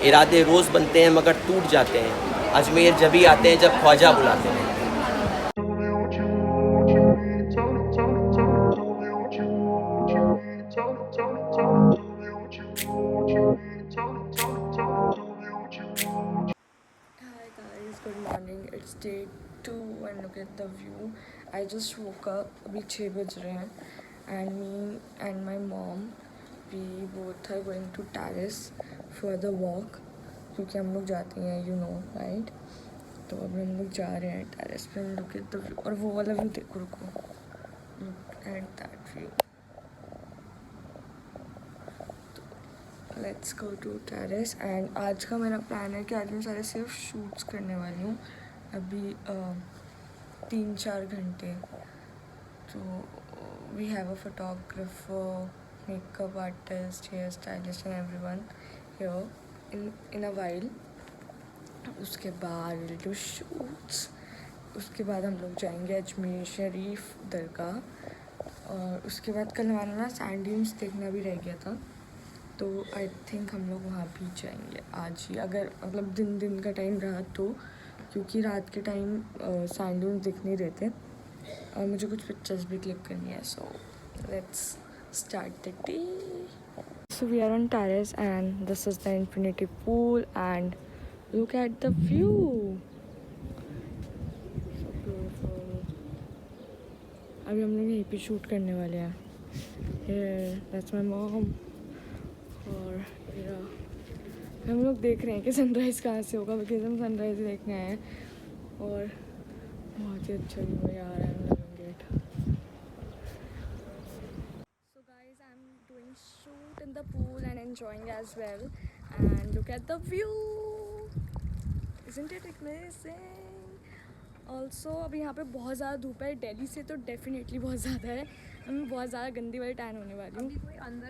इरादे रोज़ बनते हैं मगर टूट जाते हैं। अजमेर जब ही आते हैं जब ख्वाजा बुलाते हैं। Hi guys, good morning. It's day 2 and look at the view. I just woke up. अभी 6 बज रहे हैं and me and my mom we both are going to terrace for the walk क्योंकि हम लोग जाते हैं you know right. तो अभी हम लोग जा रहे हैं terrace पे. Look at the view और वो वाला view देखो रुको. Look at that view. Let's go to terrace and आज का मेरा प्लान है कि आज मैं सारे सिर्फ शूट्स करने वाली हूँ अभी 3-4 घंटे. तो we have a photographer, makeup artist, hair stylist and everyone here in a while. उसके बाद विल डू शूट्स. उसके बाद हम लोग जाएंगे अजमेर शरीफ दरगाह. और उसके बाद कल हमारा ना सैंड ड्यून्स देखना भी रह गया था, तो आई थिंक हम लोग वहाँ भी जाएंगे आज ही, अगर मतलब दिन का टाइम रहा तो, क्योंकि रात के टाइम सैंड ड्यून्स दिख नहीं रहते और मुझे कुछ पिक्चर्स भी क्लिक करनी है. So let's start the day. So we are on terrace and this is the infinity pool and look at the view. So beautiful. अभी हम लोग यहीं पे शूट करने वाले हैं. Here that's my mom. और मेरा हम लोग देख रहे हैं कि सनराइज़ कहाँ से होगा, बिकॉज हम सनराइज़ देखने आए हैं और बहुत ही अच्छा व्यू है यार. I am loving it. So guys I am doing shoot in the pool and enjoying as well and look at the view. Isn't it amazing? Also अभी यहाँ पे बहुत ज़्यादा धूप है. दिल्ली से तो डेफिनेटली बहुत ज़्यादा है. मैं बहुत ज़्यादा गंदी वाली टैन होने वाली हूँ.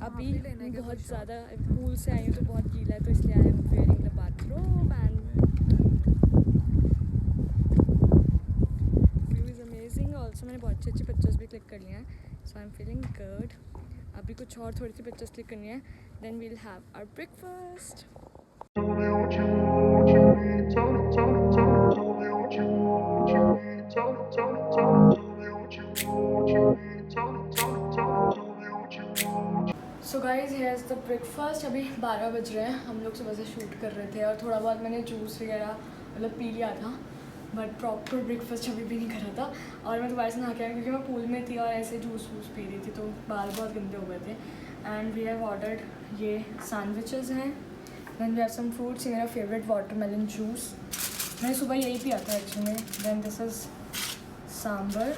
अभी बहुत ज़्यादा पूल से आई हूँ तो बहुत गीला है, तो इसलिए I am wearing the bathroom and view is amazing. Also मैंने बहुत अच्छी पिक्चर्स भी क्लिक कर लिए हैं, so I am feeling good. अभी कुछ और थोड़ी सी पिक्चर्स क्लिक करनी है, then we'll have our breakfast. So guys here is the breakfast. अभी 12 बज रहे हैं. हम लोग सुबह से शूट कर रहे थे और थोड़ा बहुत मैंने जूस वगैरह मतलब पी लिया था, बट प्रॉपर ब्रेकफास्ट अभी भी नहीं करा था. और मैं दोबारा से नहा के आई क्योंकि मैं पूल में थी और ऐसे जूस वूस पी रही थी, तो बाल बहुत गंदे हो गए थे. एंड वी हैव ऑर्डर्ड ये सैंडविचेस हैं. Then we have some fruits. ये मेरा फेवरेट वाटरमेलन जूस, मैंने सुबह यही पिया था actually. Then this is sambar.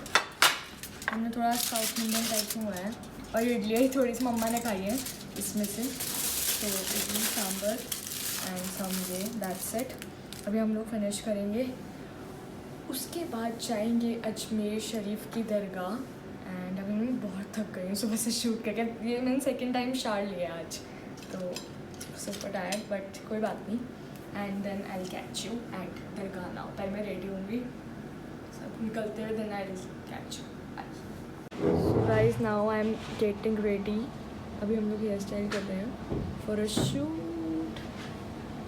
हमने थोड़ा साउथ इंडियन टाइप में हुआ है. और इडली थोड़ी सी मम्मा ने खाई है इसमें से. तो इडली सांबर एंड समझे दैट्स इट. अभी हम लोग फिनिश करेंगे, उसके बाद जाएंगे अजमेर शरीफ की दरगाह. एंड अभी मैं बहुत थक गई हूँ सुबह से शूट करके. ये मैंने सेकेंड टाइम शार लिया आज, तो सुपर टायर्ड, बट कोई बात नहीं. And then I will catch you at dargah now. पहले मैं रेडी होंगी, सब निकलते हुए, then I will catch you. Guys now I am getting ready. अभी हम लोग हेयर स्टाइल कर रहे हैं फॉर अ शूट.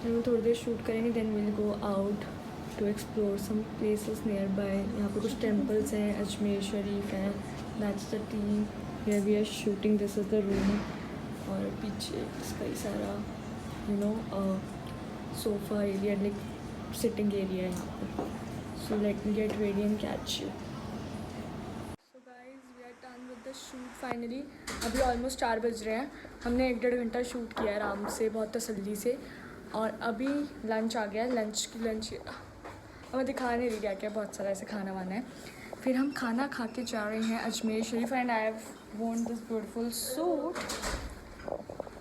हम लोग थोड़ी देर शूट करेंगे, then we'll go out to explore some places nearby. यहाँ पे कुछ टेम्पल्स हैं, अजमेर शरीफ हैं. That's the team here we are shooting. This is the room. और पीछे कई सारा you know sofa area, like sitting area है यहाँ पर. So let me get ready and catch you. The shoot finally. अभी ऑलमोस्ट 4 बज रहे हैं. हमने 1-1.5 घंटा शूट किया है आराम से, बहुत तसल्ली से. और अभी लंच आ गया है. लंच अब मैं दिखा नहीं रही क्या क्या, बहुत सारा ऐसे खाना वाना है. फिर हम खाना खा के जा रहे हैं Ajmer Sharif. And I have worn this beautiful suit.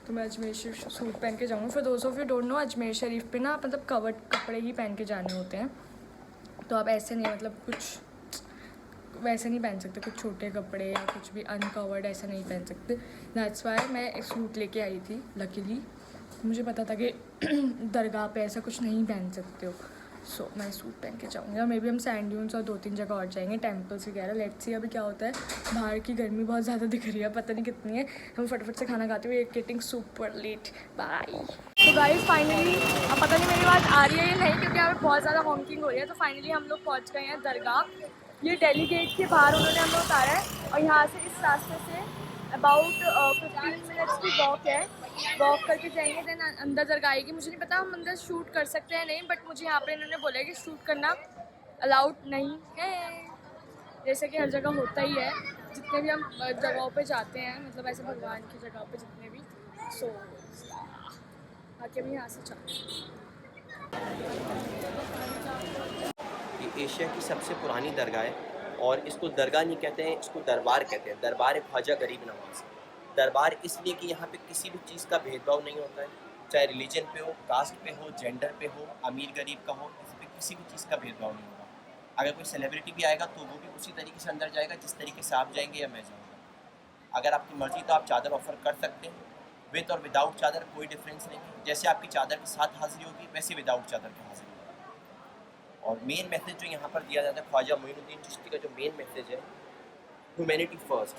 तो मैं अजमेर शरीफ सूट पहन के जाऊँगी. फिर दोस्त of you don't know, Ajmer Sharif पे ना मतलब कवर्ड कपड़े ही पहन के जाने होते हैं. तो आप ऐसे नहीं, मतलब कुछ वैसे नहीं पहन सकते, कुछ छोटे कपड़े या कुछ भी अनकवर्ड ऐसा नहीं पहन सकते. दैट्स वाई मैं एक सूट लेके आई थी. लकीली मुझे पता था कि दरगाह पे ऐसा कुछ नहीं पहन सकते हो. सो मैं सूट पहन के जाऊँगी. और मे बी हम सैंड ड्यून्स और 2-3 जगह और जाएंगे, टेम्पल्स वगैरह. लेट्स सी अभी क्या होता है. बाहर की गर्मी बहुत ज़्यादा दिख रही है, पता नहीं कितनी है. हम फटाफट से खाना खाते हुए गेटिंग सुपर लेट. बाय. तो गाइस फाइनली, अब पता नहीं मेरी बात आ रही है या नहीं क्योंकि यहाँ पे बहुत ज़्यादा हॉकिंग हो रही है। तो फाइनली हम लोग पहुँच गए हैं दरगाह। ये दिल्ली गेट के बाहर उन्होंने हमें उतारा है और यहाँ से इस रास्ते से अबाउट 15 मिनट्स की वॉक है। वॉक करके जाएंगे देन अंदर दरगाह आएगी। मुझे नहीं पता हम अंदर शूट कर सकते हैं नहीं, बट मुझे यहाँ पे इन्होंने बोला है कि शूट करना अलाउड नहीं है, जैसे कि हर जगह होता ही है जितने भी हम जगहों पे जाते हैं, मतलब ऐसे भगवान की जगह पे जितने भी। सो बाकी हम यहाँ से चलते हैं। ये एशिया की सबसे पुरानी दरगाह है और इसको दरगाह नहीं कहते हैं, इसको दरबार कहते हैं। दरबार ख्वाजा गरीब नवाज। दरबार इसलिए कि यहाँ पे किसी भी चीज़ का भेदभाव नहीं होता है, चाहे रिलीजन पे हो, कास्ट पे हो, जेंडर पे हो, अमीर गरीब का हो, इस पे किसी भी चीज़ का भेदभाव नहीं होगा। अगर कोई सेलिब्रिटी भी आएगा तो वो भी उसी तरीके से अंदर जाएगा जिस तरीके से आप जाएंगे या मैं जाऊँगा। अगर आपकी मर्ज़ी तो आप चादर ऑफ़र कर सकते हैं, विद और विदाउट चादर कोई डिफरेंस नहीं है। जैसे आपकी चादर के साथ हाजिरी होगी वैसे विदाउट चादर की हाजिरी होगी। और मेन मैसेज जो यहाँ पर दिया जाता है, ख्वाजा मोइनुद्दीन चिश्ती का जो मेन मैसेज है, ह्यूमैनिटी फर्स्ट,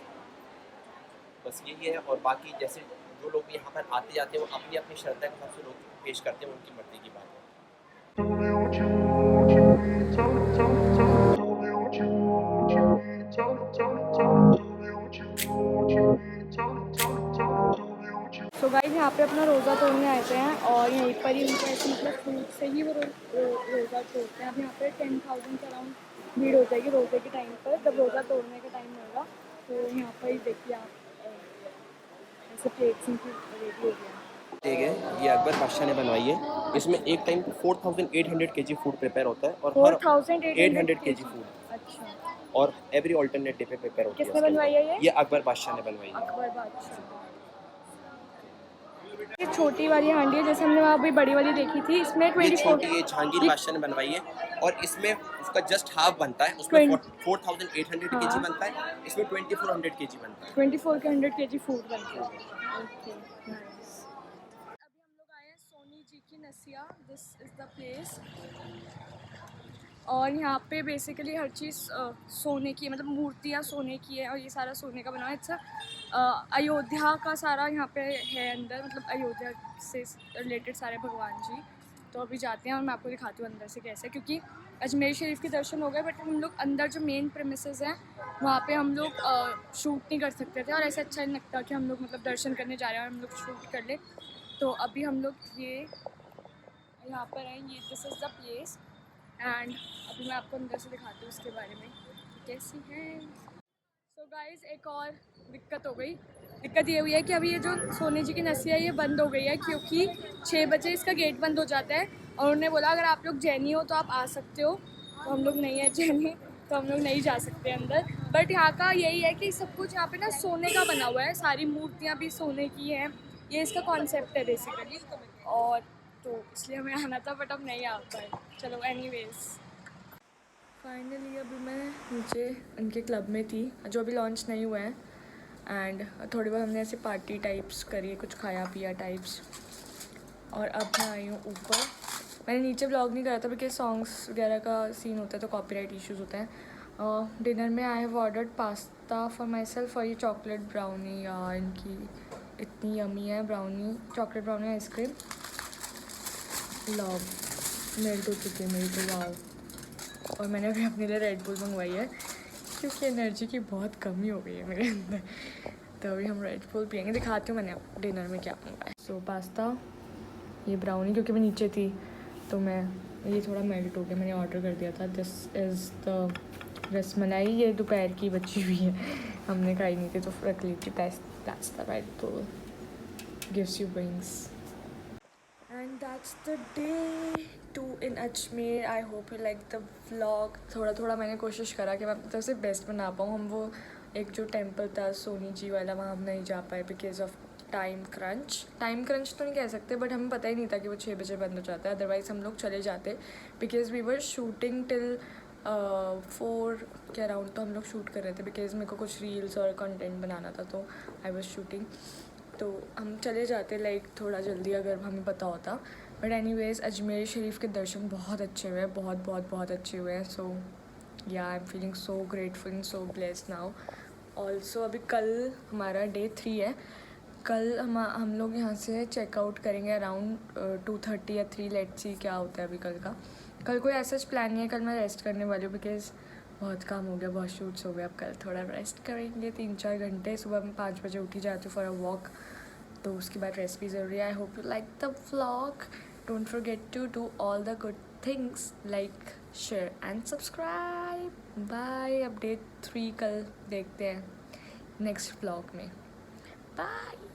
बस यही है। और बाकी जैसे जो लोग यहाँ पर आते जाते हैं वो अपनी अपनी श्रद्धा के हिसाब से लोग पेश करते हैं, उनकी मर्जी की बात है। सो गाइस यहाँ पे अपना रोज़ा तोड़ने आए थे हैं और यहीं पर ही उनको ऐसे मतलब फ्रूट से ही वो रोज़ा तोड़ते हैं। अब यहाँ पे 10,000 के अराउंड भीड़ हो जाएगी रोज़े के टाइम पर। जब रोज़ा तोड़ने का टाइम होगा तो यहाँ पर ही देखिए आप ऐसे प्लेट्स इनकी रेडी हो गया। ठीक है, ये अकबर बादशाह ने बनवाई है। इसमें एक टाइम 4,800 kg फूड प्रिपेयर होता है और 4,800 kg फूड, अच्छा, और एवरी ऑल्टरनेट डे पे प्रिपेयर होती है। किसने बनवाई है ये अकबर बादशाह ने बनवाई है। अकबर बादशाह। ये छोटी वाली हांडी है जैसे हमने वहाँ भी बड़ी वाली देखी थी, इसमें ये 24 छोटी, ये जहांगीर बादशाह ने बनवाई है और इसमें उसका जस्ट हाफ बनता है। उसमें 4,800 kg हाँ। बनता है, इसमें 2,400 kg बनता है। 2400 kg फूड बनता है। Okay nice. अभी हम लोग आए हैं सोनी जी की नसिया, दिस इज़ द प्लेस। और यहाँ पे बेसिकली हर चीज़ सोने की है, मतलब मूर्तियाँ सोने की है और ये सारा सोने का बना है। इट्स अयोध्या का सारा यहाँ पे है अंदर, मतलब अयोध्या से रिलेटेड सारे भगवान जी। तो अभी जाते हैं और मैं आपको दिखाती हूँ अंदर से कैसे, क्योंकि अजमेर शरीफ के दर्शन हो गए बट हम लोग अंदर जो मेन प्रेमिसेस हैं वहाँ पे हम लोग शूट नहीं कर सकते थे और ऐसा अच्छा नहीं लगता कि हम लोग मतलब दर्शन करने जा रहे हैं और हम लोग शूट कर ले। तो अभी हम लोग ये यहाँ पर हैं, ये this is the place and अभी मैं आपको अंदर से दिखाती हूँ उसके बारे में कैसी है। सो गाइस एक और दिक्कत हो गई। दिक्कत ये हुई है कि अभी ये जो सोनी जी की नसिया है ये बंद हो गई है क्योंकि 6 बजे इसका गेट बंद हो जाता है और उन्होंने बोला अगर आप लोग जैनी हो तो आप आ सकते हो। तो हम लोग नहीं है जैनी, तो हम लोग नहीं जा सकते अंदर। बट यहाँ का यही है कि सब कुछ यहाँ पे ना सोने का बना हुआ है, सारी मूर्तियाँ भी सोने की हैं, ये इसका कॉन्सेप्ट है बेसिकली। और तो इसलिए हमें आना था बट अब नहीं आ पाए। चलो एनीवेज, फाइनली अभी मैं नीचे उनके क्लब में थी जो अभी लॉन्च नहीं हुआ है एंड थोड़ी बहुत हमने ऐसे पार्टी टाइप्स करी, कुछ खाया पिया टाइप्स। और अब मैं आई हूँ ऊपर। मैंने नीचे ब्लॉग नहीं करा था बिकॉज सॉन्ग्स वगैरह का सीन होता है तो कॉपीराइट इश्यूज़ होते हैं। डिनर में I have ordered pasta for my self और ये चॉकलेट ब्राउनी, यार इनकी इतनी यमी है brownie, chocolate brownie ice cream love melt हो चुकी है मेरी तो वाव। और मैंने अभी अपने लिए रेड बुल मंगवाई है क्योंकि एनर्जी की बहुत कमी हो गई है मेरे अंदर। तो अभी हम रेड बुल पियेंगे, दिखाती हूँ मैंने डिनर में क्या मंगवाया। सो पास्ता, ये ब्राउनी क्योंकि मैं नीचे थी तो मैं ये थोड़ा मेल्ट हो गया, मैंने ऑर्डर कर दिया था। दिस इज़ द रसमलाई, ये दोपहर की बची हुई है, हमने खाई नहीं थी तो रख ली थी। That's the red bull, gives you wings. And that's the day 2 in Ajmer. I hope you like the vlog. थोड़ा मैंने कोशिश करा कि मैं अपनी तरफ से बेस्ट बना पाऊँ। हम वो एक जो टेम्पल था सोनी जी वाला वहाँ हम नहीं जा पाए बिकॉज ऑफ टाइम क्रंच तो नहीं कह सकते बट हमें पता ही नहीं था कि वो 6 बजे बंद हो जाता है, अदरवाइज़ हम लोग चले जाते because we were shooting till 4 के अराउंड। तो हम लोग शूट कर रहे थे बिकॉज मेरे को कुछ रील्स और कंटेंट बनाना था तो आई वॉज शूटिंग। तो हम चले जाते लाइक थोड़ा जल्दी अगर हमें पता होता। बट एनीवेज अजमेर शरीफ के दर्शन बहुत अच्छे हुए हैं, बहुत अच्छे हुए हैं। सो या आई am feeling so grateful and so blessed now. Also अभी कल हमारा डे 3 है कल हम लोग यहाँ से चेकआउट करेंगे अराउंड 2:30 या 3, लेट्स सी क्या होता है अभी कल का। कल कोई ऐसा प्लान नहीं है, कल मैं रेस्ट करने वाली हूँ बिकॉज़ बहुत काम हो गया, बहुत शूट्स हो गए। अब कल थोड़ा रेस्ट करेंगे 3-4 घंटे। सुबह मैं 5 बजे उठी जाती हूँ फॉर अ वॉक, तो उसके बाद रेस्ट भी ज़रूरी है। I hope you like the vlog. Don't forget to do all the good things like share and subscribe. Bye. Update 3 कल देखते हैं नेक्स्ट व्लॉग में। बाय।